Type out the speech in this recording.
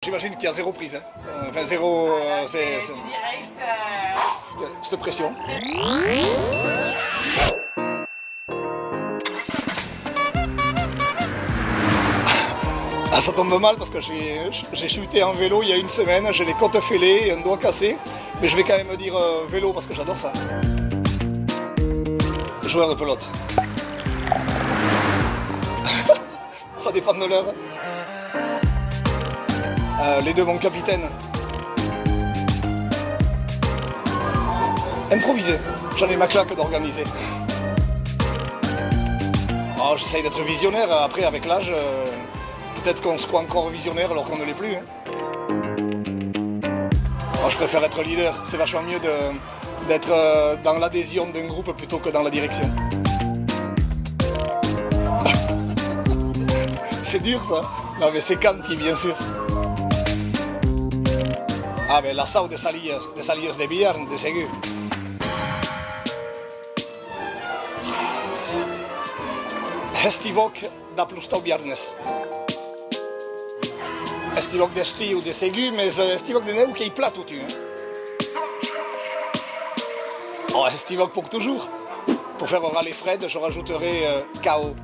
J'imagine qu'il y a zéro prise. Hein. Enfin, zéro. C'est direct. cette pression. Ah, ça tombe mal parce que j'ai chuté en vélo il y a une semaine, j'ai les côtes fêlées et un doigt cassé. Mais je vais quand même dire vélo parce que j'adore ça. Joueur de pelote. Ça dépend de l'heure. Les deux, mon capitaine. Improviser. J'en ai ma claque d'organiser. Oh, j'essaye d'être visionnaire. Après, avec l'âge, peut-être qu'on se croit encore visionnaire alors qu'on ne l'est plus. Hein. Oh, je préfère être leader. C'est vachement mieux d'être dans l'adhésion d'un groupe plutôt que dans la direction. C'est dur ça. Non mais c'est Canty bien sûr. Ah ben la sau de Salies de Biarn, de Ségur. Estivok da Plustau Biarnes. Estivok d'Esti ou de Ségur, mais Estivok de Neu qui est plat tout tu. Hein. Oh, Estivok pour toujours. Pour faire râler Fred, je rajouterai KO.